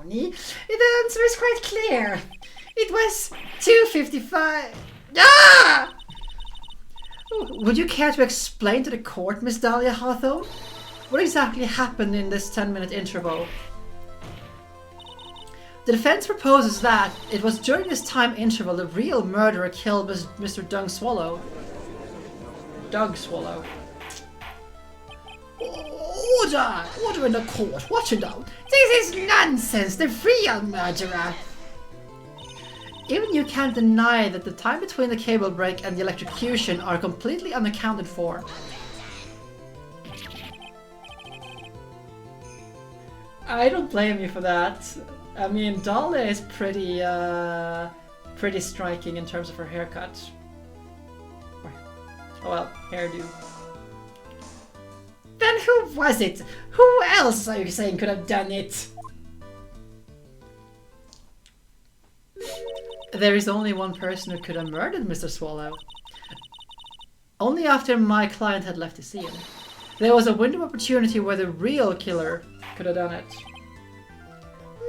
Tony. The answer is quite clear. It was 2:55. Ah! Would you care to explain to the court, Miss Dahlia Hawthorne? What exactly happened in this 10-minute interval? The defense proposes that it was during this time interval the real murderer killed Mr. Doug Swallow. Order! Order in the court! Watch it now! This is nonsense! The real murderer! Even you can't deny that the time between the cable break and the electrocution are completely unaccounted for. I don't blame you for that. I mean, Dahlia is pretty striking in terms of her haircut. Oh well, hairdo. Then who was it? Who else are you saying could have done it? There is only one person who could have murdered Mr. Swallow. Only after my client had left the scene. There was a window of opportunity where the real killer could have done it.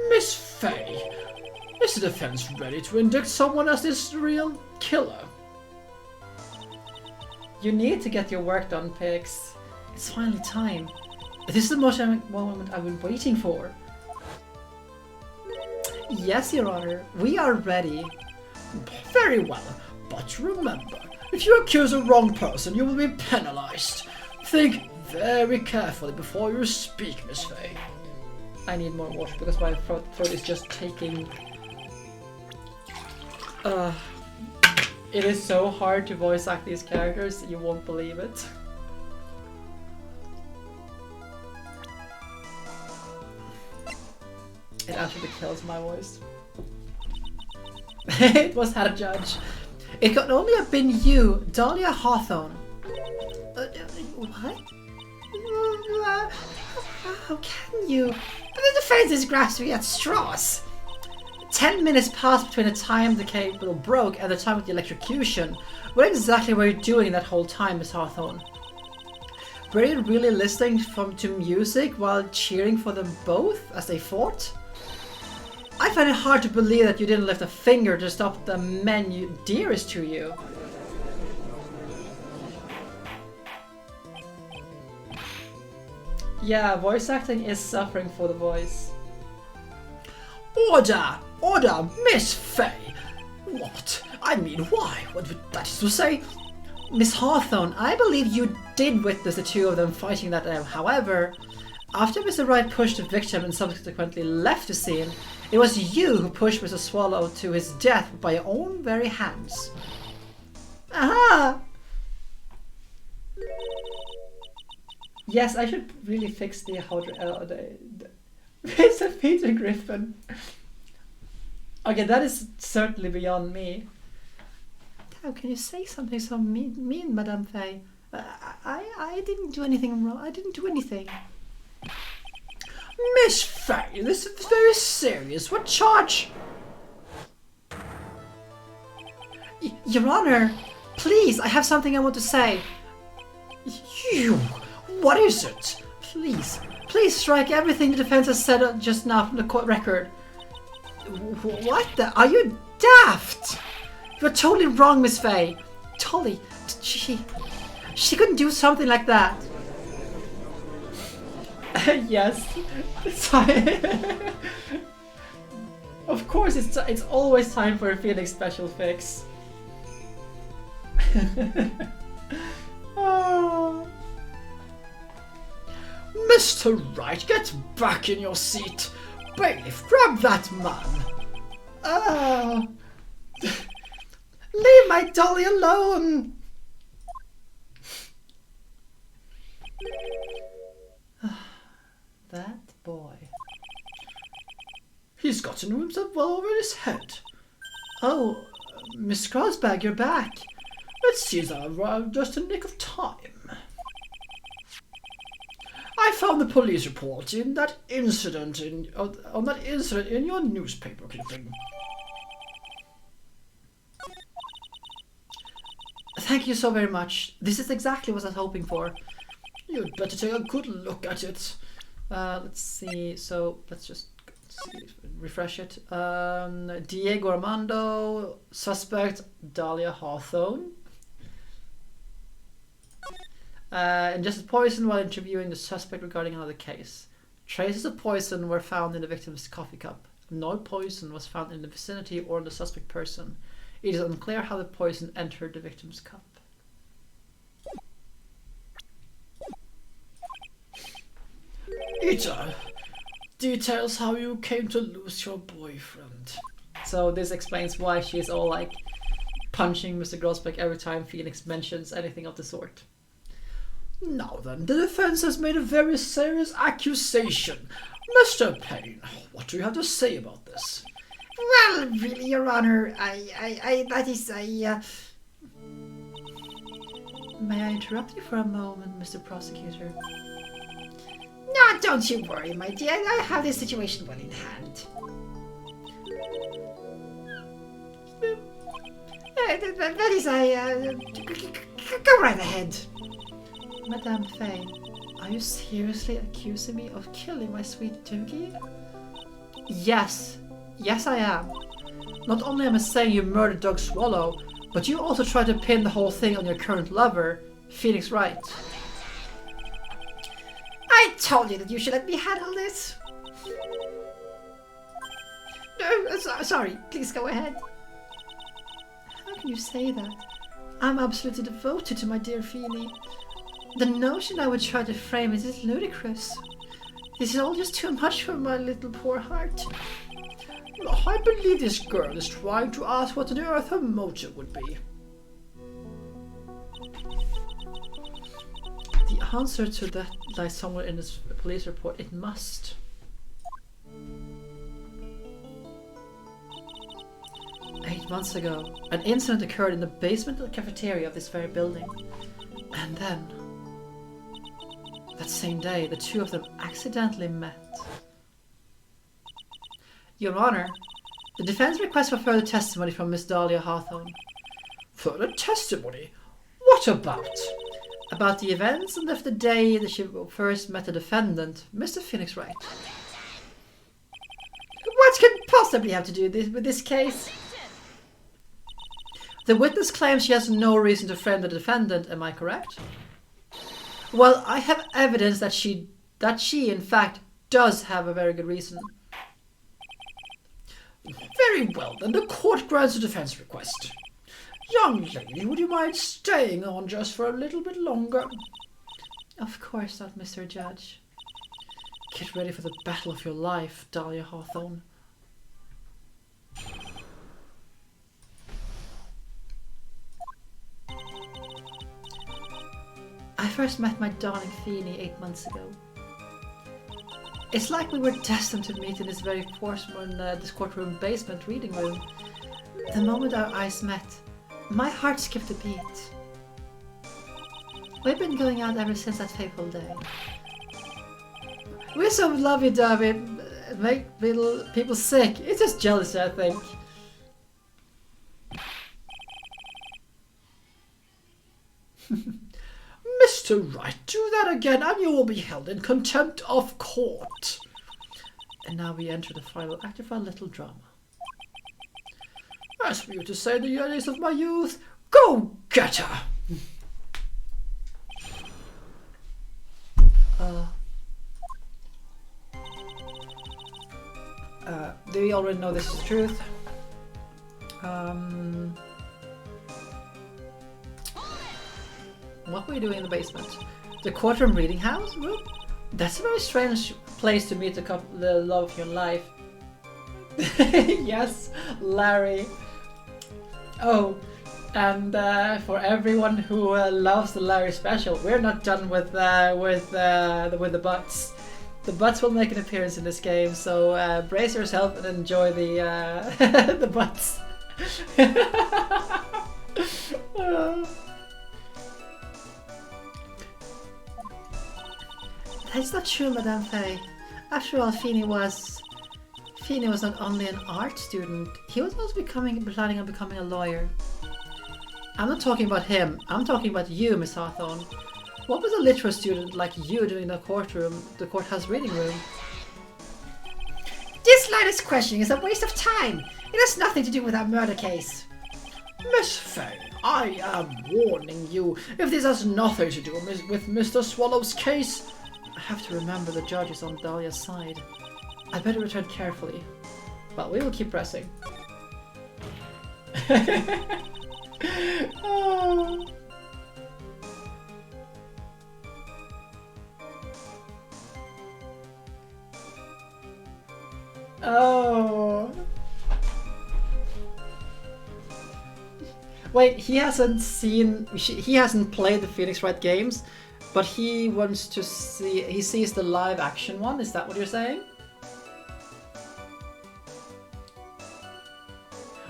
Miss Faye, is the defense ready to indict someone as this real killer? You need to get your work done, Pix. It's finally time. This is the moment I've been waiting for. Yes, Your Honor, we are ready. Very well, but remember, if you accuse the wrong person, you will be penalized. Think very carefully before you speak, Miss Faye. I need more water because my throat is just taking... It is so hard to voice act these characters, you won't believe it. It actually kills my voice. It was how to judge. It could only have been you, Dahlia Hawthorne. What? How can you? The defense is grasping at straws. 10 minutes passed between the time the cable broke and the time of the electrocution. What exactly were you doing that whole time, Miss Hawthorne? Were you really listening to music while cheering for them both as they fought? I find it hard to believe that you didn't lift a finger to stop the men dearest to you. Yeah, voice acting is suffering for the voice. Order! Order, Miss Faye! What? I mean, why? What would that is to say? Miss Hawthorne, I believe you did witness the two of them fighting that day. However, after Mr. Wright pushed the victim and subsequently left the scene, it was you who pushed Mr. Swallow to his death by your own very hands. Aha! Yes, I should really fix the Mr. Peter Griffin. Okay, that is certainly beyond me. How can you say something so mean, Madame Faye? I didn't do anything wrong. I didn't do anything. Miss Faye, this is very serious. What charge? Your Honor, please, I have something I want to say. You, what is it? Please, please strike everything the defense has said just now from the court record. What the? Are you daft? You're totally wrong, Miss Faye. Totally. She couldn't do something like that. Yes. Of course, it's always time for a Phoenix special fix. Oh. Mr. Wright, get back in your seat. Bailiff, grab that man. Oh. Leave my dolly alone. That boy. He's gotten himself well over his head. Oh, Miss Crosbag, you're back. It seems I arrived just in nick of time. I found the police report on that incident in your newspaper clipping. Thank you so very much. This is exactly what I was hoping for. You'd better take a good look at it. Let's see. So let's just see refresh it. Diego Armando, suspect Dahlia Hawthorne. Ingested poison while interviewing the suspect regarding another case. Traces of poison were found in the victim's coffee cup. No poison was found in the vicinity or the suspect person. It is unclear how the poison entered the victim's cup. Ita, details how you came to lose your boyfriend. So this explains why she's all like punching Mr. Grossbeck every time Phoenix mentions anything of the sort. Now then, the defense has made a very serious accusation. Mr. Payne, what do you have to say about this? Well, really, Your Honor, May I interrupt you for a moment, Mr. Prosecutor? No, don't you worry, my dear. I have this situation well in hand. That is, go right ahead. Madame Faye, are you seriously accusing me of killing my sweet Doogie? Yes. Yes, I am. Not only am I saying you murdered Doug Swallow, but you also tried to pin the whole thing on your current lover, Phoenix Wright. I told you that you should let me handle this. No, sorry. Please go ahead. How can you say that? I'm absolutely devoted to my dear Feeny. The notion I would try to frame it is ludicrous. This is all just too much for my little poor heart. Well, I believe this girl is trying to ask what on earth her motive would be. The answer to that lies somewhere in this police report. It must. "8 months ago, an incident occurred in the basement of the cafeteria of this very building. And then, that same day, the two of them accidentally met." Your Honor, the defense requests for further testimony from Miss Dahlia Hawthorne. Further testimony? What about? About the events and of the day that she first met the defendant, Mr. Phoenix Wright. What could possibly have to do with this case? The witness claims she has no reason to frame the defendant, am I correct? Well, I have evidence that she in fact does have a very good reason. Very well, then the court grants a defense request. Young lady, would you mind staying on just for a little bit longer? Of course not, Mr. Judge. Get ready for the battle of your life, Dahlia Hawthorne. I first met my darling Feeny 8 months ago. It's like we were destined to meet in this very this courtroom basement reading room. The moment our eyes met, my heart skipped a beat. We've been going out ever since that fateful day. We're so lovey-dovey, make people sick. It's just jealousy, I think. Mr. Wright, do that again and you will be held in contempt of court. And now we enter the final act of our little drama. As for you to say the yearnings of my youth, go get her! Do we already know this is the truth? What were you doing in the basement? The courtroom reading house? Well, that's a very strange place to meet the love of your life. Yes, Larry. Oh, and for everyone who loves the Larry special, we're not done with the butts. The butts will make an appearance in this game, so brace yourself and enjoy the the butts. That's not true, Madame Faye. After all, Feeny was not only an art student, he was also planning on becoming a lawyer. I'm not talking about him, I'm talking about you, Miss Hawthorne. What was a literature student like you doing in the courthouse reading room? This Ryder's questioning is a waste of time. It has nothing to do with our murder case. Miss Fay, I am warning you. If this has nothing to do with Mr. Swallow's case, I have to remember the judge is on Dahlia's side. I better retread carefully. Well, we will keep pressing. Oh. Oh. Wait, he hasn't played the Phoenix Wright games, but he wants to see, he sees the live action one, is that what you're saying?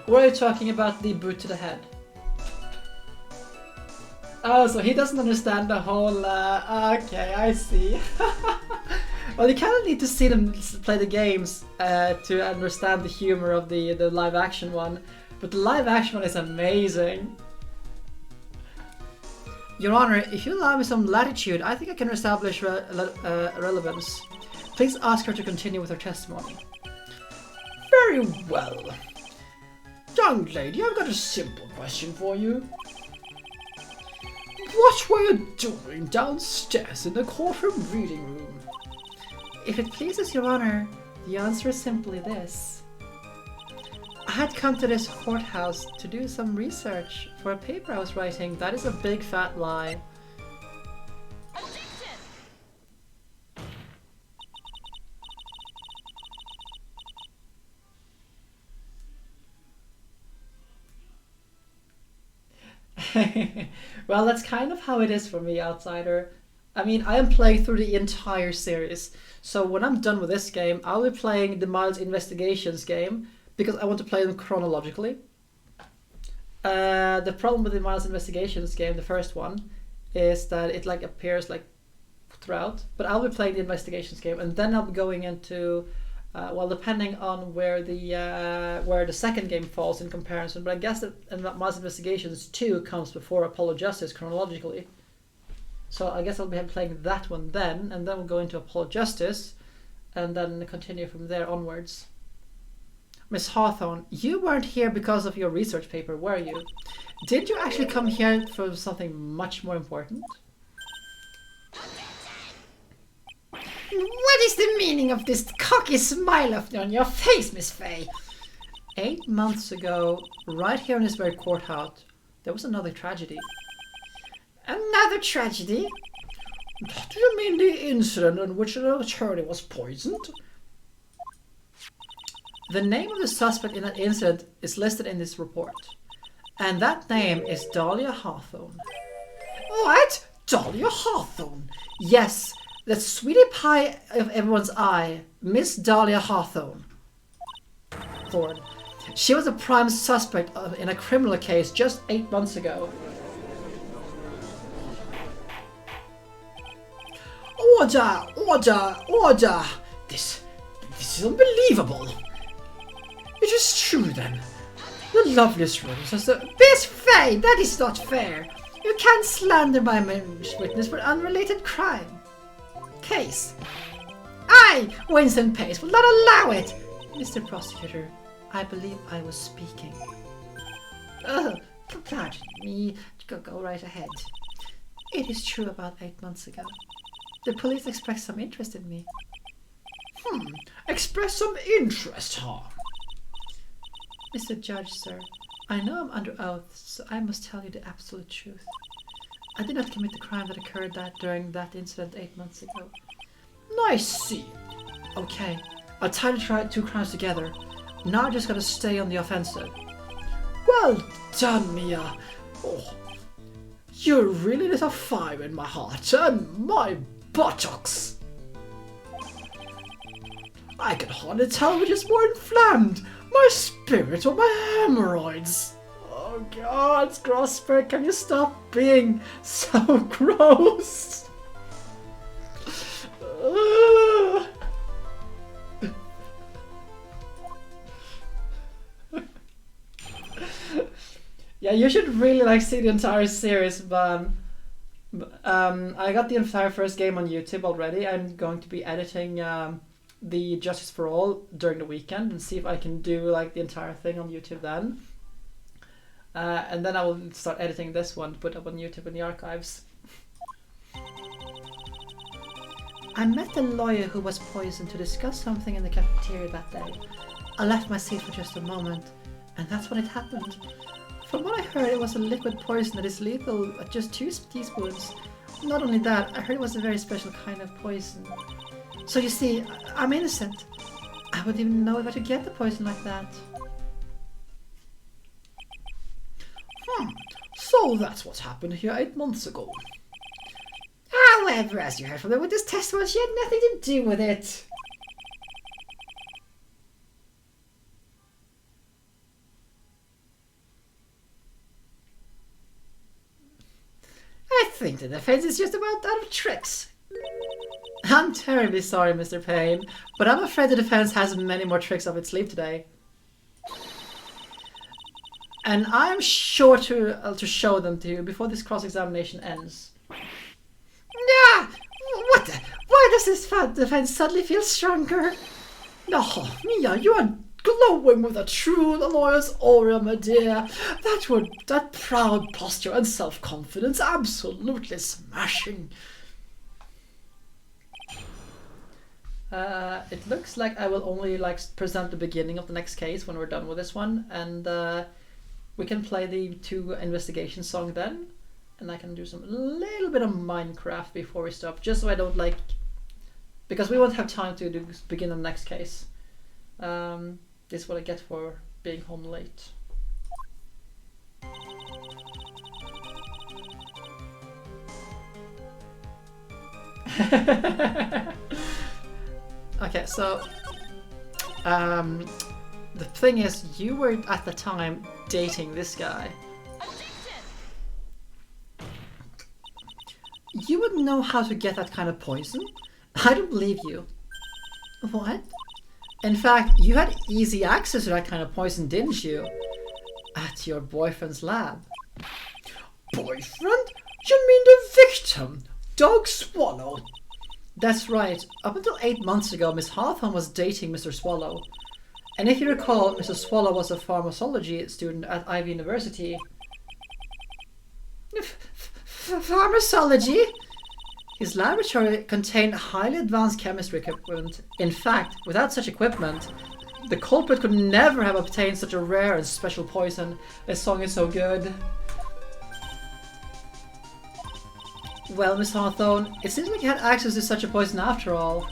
Or are you talking about the boot to the head? Oh, so he doesn't understand the whole, okay, I see. Well, you kind of need to see them play the games to understand the humor of the live action one. But the live action one is amazing. Your Honor, if you allow me some latitude, I think I can establish relevance. Please ask her to continue with her testimony. very well. Young lady, I've got a simple question for you. What were you doing downstairs in the courtroom reading room? If it pleases your honor, the answer is simply this. I had come to this courthouse to do some research for a paper I was writing. That is a big fat lie. Well, that's kind of how it is for me, outsider. I mean, I am playing through the entire series, so when I'm done with this game, I'll be playing the Miles Investigations game, because I want to play them chronologically. The problem with the Miles Investigations game, the first one, is that it like appears like throughout, but I'll be playing the Investigations game, and then I'll be going into, well, depending on where the second game falls in comparison, but I guess that Miles Investigations 2 comes before Apollo Justice chronologically. So I guess I'll be playing that one then, and then we'll go into Apollo Justice, and then continue from there onwards. Miss Hawthorne, you weren't here because of your research paper, were you? Did you actually come here for something much more important? What is the meaning of this cocky smile on your face, Miss Fay? 8 months ago, right here in this very courthouse, there was another tragedy. Another tragedy? Do you mean the incident in which an attorney was poisoned? The name of the suspect in that incident is listed in this report. And that name is Dahlia Hawthorne. What? Dahlia Hawthorne? Yes, that sweetie pie of everyone's eye, Miss Dahlia Hawthorne. Thorne. She was a prime suspect in a criminal case just 8 months ago. Order! Order! Order! This is unbelievable! It is true then. The loveliest rose has the... Miss Fay, that is not fair. You can't slander my witness for unrelated crime. Case. I, Winston Pace, will not allow it. Mr. Prosecutor, I believe I was speaking. Oh, pardon me. Go right ahead. It is true about 8 months ago. The police expressed some interest in me. Express some interest, huh? Mr. Judge, sir, I know I'm under oath, so I must tell you the absolute truth. I did not commit the crime that occurred during that incident 8 months ago. I see. Okay, I'll tie the two crimes together. Now I just gotta stay on the offensive. Well done, Mia. Oh, you really lit a fire in my heart and my buttocks. I can hardly tell which is more inflamed, my spirit or my hemorrhoids. Oh God, Grosper, can you stop being so gross? Yeah, you should really see the entire series, but I got the entire first game on YouTube already. I'm going to be editing the Justice for All during the weekend and see if I can do like the entire thing on YouTube then. And then I will start editing this one to put up on YouTube in the archives. I met the lawyer who was poisoned to discuss something in the cafeteria that day. I left my seat for just a moment, and that's when it happened. From what I heard, it was a liquid poison that is lethal at just 2 teaspoons. Not only that, I heard it was a very special kind of poison. So you see, I'm innocent. I wouldn't even know if I could get the poison like that. So that's what happened here 8 months ago. However, as you heard from the witness testimony, she had nothing to do with it. I think the defense is just about out of tricks. I'm terribly sorry, Mr. Payne, but I'm afraid the defense has many more tricks up its sleeve today. And I'm sure to show them to you before this cross-examination ends. Yeah, what the? Why does this defense suddenly feel stronger? No, Mia, you are glowing with a true lawyer's aura, my dear. That proud posture and self-confidence, absolutely smashing. It looks like I will only present the beginning of the next case when we're done with this one, and we can play the 2 investigation songs then, and I can do some little bit of Minecraft before we stop, just so I don't because we won't have time to begin the next case. This is what I get for being home late. Okay, so the thing is, you were at the time dating this guy. You wouldn't know how to get that kind of poison? I don't believe you. What? In fact, you had easy access to that kind of poison, didn't you? At your boyfriend's lab. Boyfriend? You mean the victim? Doug Swallow? That's right. Up until 8 months ago, Miss Hawthorne was dating Mr. Swallow. And if you recall, Mr. Swallow was a pharmacology student at Ivy University. Pharmacology? His laboratory contained highly advanced chemistry equipment. In fact, without such equipment, the culprit could never have obtained such a rare and special poison. This song is so good. Well, Miss Hawthorne, it seems like you had access to such a poison after all.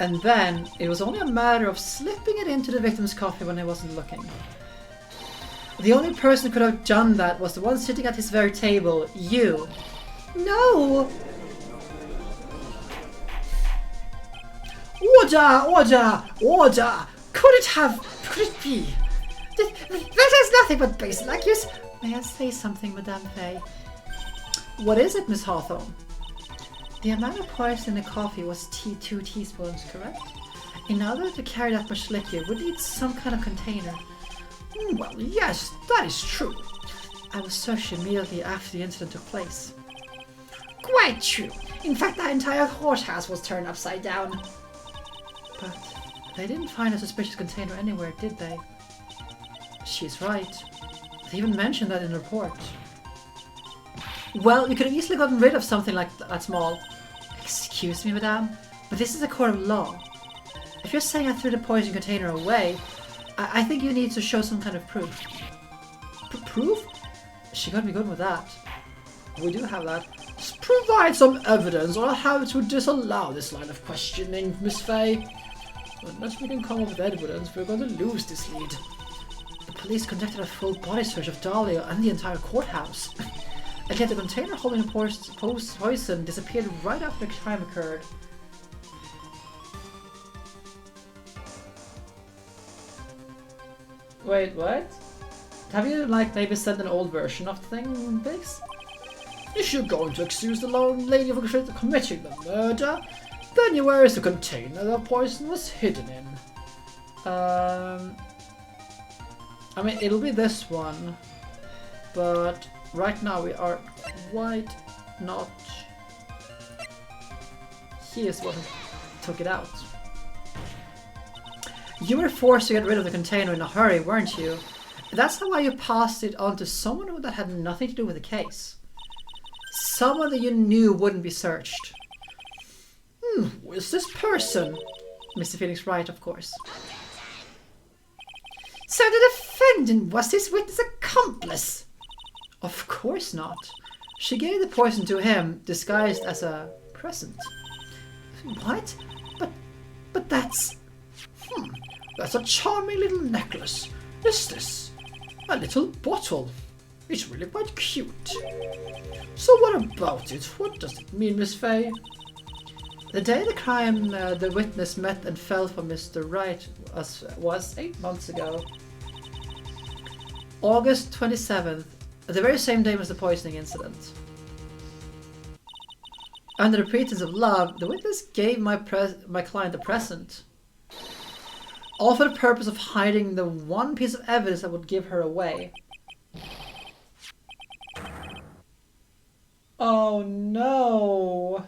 And then, it was only a matter of slipping it into the victim's coffee when he wasn't looking. The only person who could have done that was the one sitting at his very table, you. No! Order! Order! Order! Could it be? That is nothing but basic accuracy. May I say something, Madame Faye? What is it, Miss Hawthorne? The amount of poison in the coffee was 2 teaspoons, correct? In order to carry that much liquid, we'd need some kind of container. Well, yes, that is true. I was searched immediately after the incident took place. Quite true. In fact, the entire courthouse was turned upside down. But they didn't find a suspicious container anywhere, did they? She's right. They even mentioned that in the report. Well, you could have easily gotten rid of something like that small. Excuse me, madame, but this is a court of law. If you're saying I threw the poison container away, I think you need to show some kind of proof. Proof? She got me good with that. We do have that. Provide some evidence or I'll have to disallow this line of questioning, Miss Faye. Unless we can come up with evidence, we're going to lose this lead. The police conducted a full body search of Dahlia and the entire courthouse. And yet the container holding the poison disappeared right after the crime occurred. Wait, what? Have you, maybe sent an old version of the thing, Biggs? If you're going to accuse the lone lady of committing the murder, then where is the container the poison was hidden in? I mean, it'll be this one, but right now we are quite not... Here's what... took it out. You were forced to get rid of the container in a hurry, weren't you? That's why you passed it on to someone that had nothing to do with the case. Someone that you knew wouldn't be searched. Who is this person? Mr. Phoenix Wright, of course. So the defendant was his witness accomplice? Of course not. She gave the poison to him, disguised as a present. What? But that's... That's a charming little necklace. Is this? A little bottle. It's really quite cute. So what about it? What does it mean, Miss Fay? The day the crime the witness met and fell for Mr. Wright was 8 months ago. August 27th, the very same day was the poisoning incident. Under the pretense of love, the witness gave my client a present. All for the purpose of hiding the one piece of evidence that would give her away. Oh no!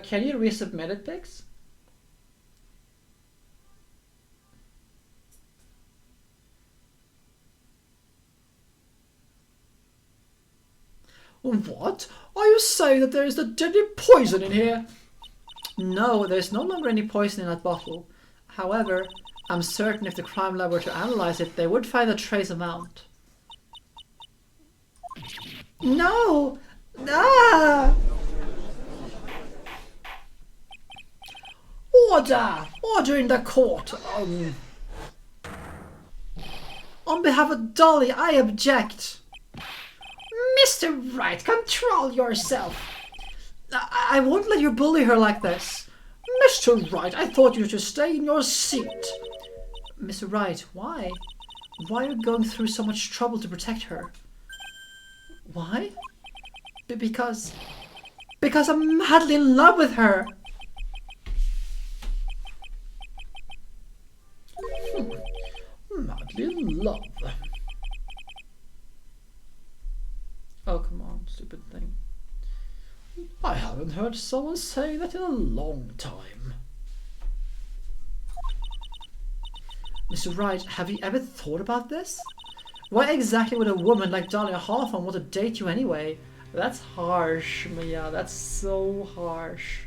Can you resubmit it, Pix? What? Are you saying that there is the deadly poison in here? No, there's no longer any poison in that bottle. However, I'm certain if the crime lab were to analyze it, they would find a trace amount. No! Ah! Order! Order in the court! On behalf of Dolly, I object! Mr. Wright, control yourself! I won't let you bully her like this. Mr. Wright, I thought you should stay in your seat. Mr. Wright, why? Why are you going through so much trouble to protect her? Why? Because I'm madly in love with her! Madly in love. Oh, come on, stupid thing. I haven't heard someone say that in a long time. Mr. Wright, have you ever thought about this? Why exactly would a woman like Dahlia Hawthorne want to date you anyway? That's harsh, Mia. That's so harsh.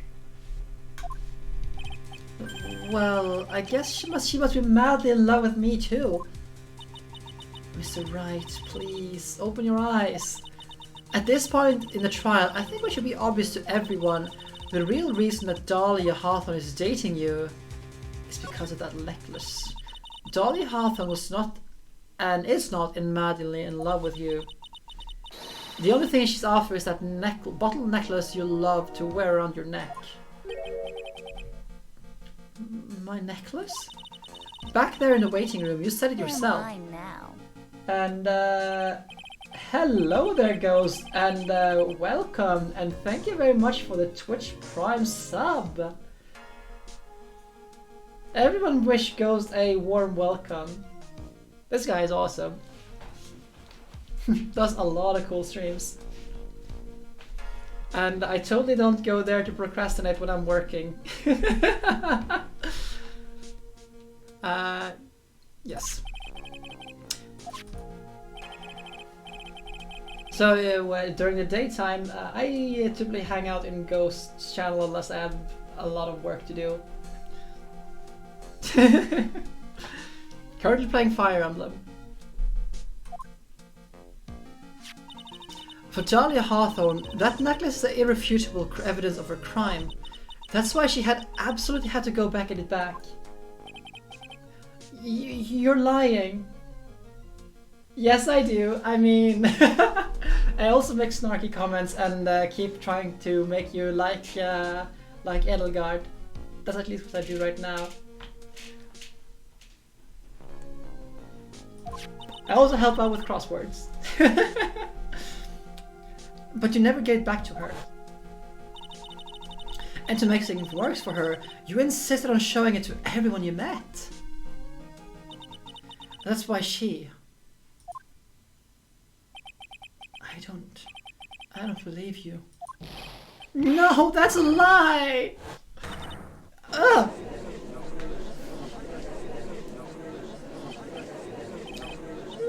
Well, I guess she must be madly in love with me too. Mr. Wright, please, open your eyes. At this point in the trial, I think it should be obvious to everyone the real reason that Dahlia Hawthorne is dating you is because of that necklace. Dahlia Hawthorne was not and is not madly in love with you. The only thing she's after is that bottle necklace you love to wear around your neck. My necklace? Back there in the waiting room, you said it yourself. Mine now. And hello there, Ghost, and welcome, and thank you very much for the Twitch Prime sub. Everyone wish Ghost a warm welcome. This guy is awesome. Does a lot of cool streams. And I totally don't go there to procrastinate when I'm working. Yes. So during the daytime, I typically hang out in Ghost's channel unless I have a lot of work to do. Currently playing Fire Emblem. For Dahlia Hawthorne, that necklace is irrefutable evidence of her crime. That's why she absolutely had to go back and get it back. You're lying. Yes, I do. I mean, I also make snarky comments and keep trying to make you like Edelgard. That's at least what I do right now. I also help out with crosswords. But you never gave back to her. And to make things worse for her, you insisted on showing it to everyone you met. That's why I don't I don't believe you. No, that's a lie! Ugh!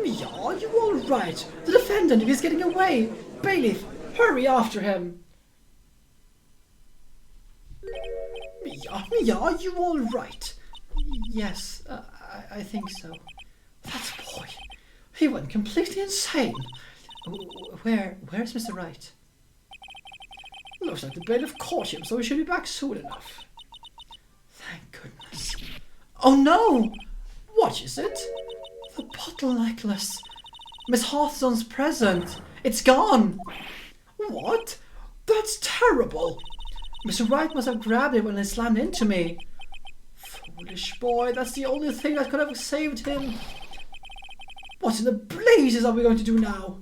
Mia, are you all right? The defendant is getting away. Bailiff, hurry after him. Mia, are you all right? Yes, I think so. That boy, he went completely insane. Where's Mr. Wright? Looks like the bailiff caught him, so he should be back soon enough. Thank goodness. Oh no! What is it? The bottle necklace. Miss Hawthorne's present. It's gone. What? That's terrible. Mr. Wright must have grabbed it when it slammed into me. Foolish boy, that's the only thing that could have saved him. What in the blazes are we going to do now?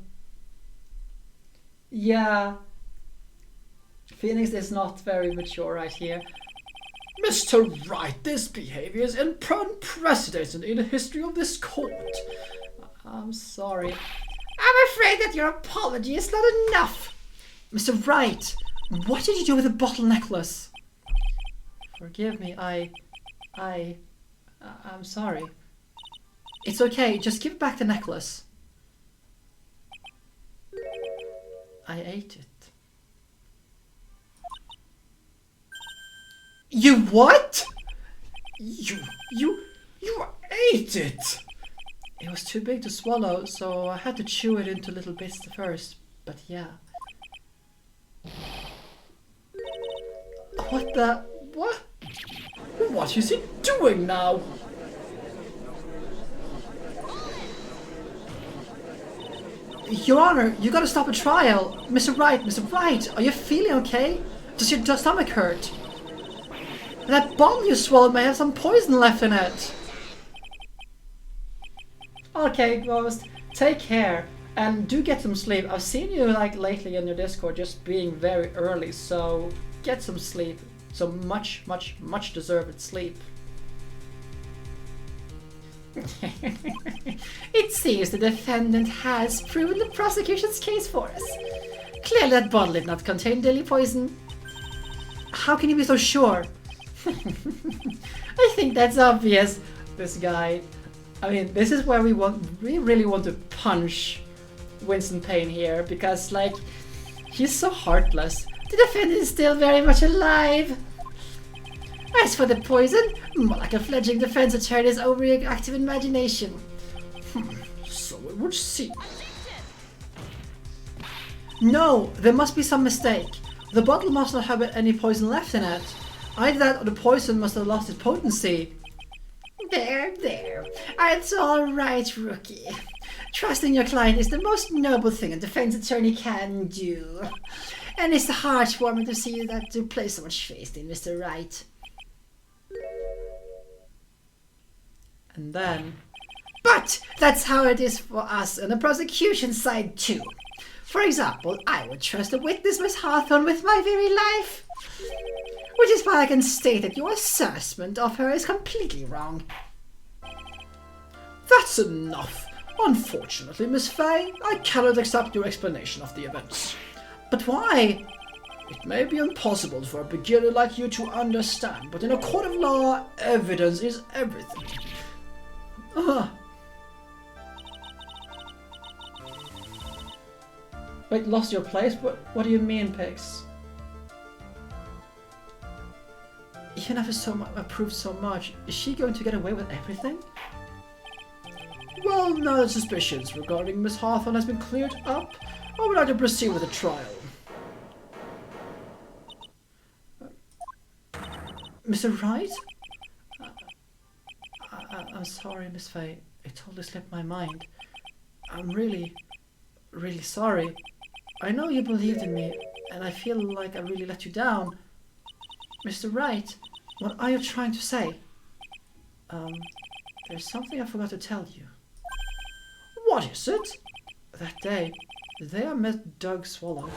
Yeah. Phoenix is not very mature right here. Mr. Wright, this behavior is unprecedented in the history of this court. I'm sorry. I'm afraid that your apology is not enough. Mr. Wright, what did you do with the bottle necklace? Forgive me, I'm sorry. It's okay, just give back the necklace. I ate it. You what? You ate it! It was too big to swallow, so I had to chew it into little bits first, but yeah. What the... What? What is he doing now? Your Honor, you gotta stop a trial. Mr. Wright, are you feeling okay? Does your stomach hurt? That bottle you swallowed may have some poison left in it. Okay, Ghost, take care and do get some sleep. I've seen you like lately in your Discord just being very early, so get some sleep. Some much deserved sleep. It seems the defendant has proven the prosecution's case for us. Clearly that bottle did not contain deadly poison. How can you be so sure? I think that's obvious. This guy. I mean, this is where we really want to punch Winston Payne here, because like he's so heartless. The defendant is still very much alive. As for the poison, more like a fledgling defense attorney's overactive imagination. So it would seem. No, there must be some mistake. The bottle must not have any poison left in it. Either that or the poison must have lost its potency. There. It's all right, rookie. Trusting your client is the most noble thing a defense attorney can do. And it's heartwarming to see that you place so much faith in Mr. Wright. And then... But that's how it is for us on the prosecution side too. For example, I would trust a witness, Miss Hawthorne, with my very life. Which is why I can state that your assessment of her is completely wrong. That's enough. Unfortunately, Miss Fay, I cannot accept your explanation of the events. But why? It may be impossible for a beginner like you to understand, but in a court of law, evidence is everything. Wait, lost your place? What do you mean, Pix? Even after approved so much, is she going to get away with everything? Well, now that suspicions regarding Miss Hawthorne has been cleared up, I would like to proceed with the trial. Mr. Wright? I'm sorry, Miss Fay. It totally slipped my mind. I'm really sorry. I know you believed in me, and I feel like I really let you down. Mr. Wright, what are you trying to say? There's something I forgot to tell you. What is it? That day, the day I met Doug Swallow,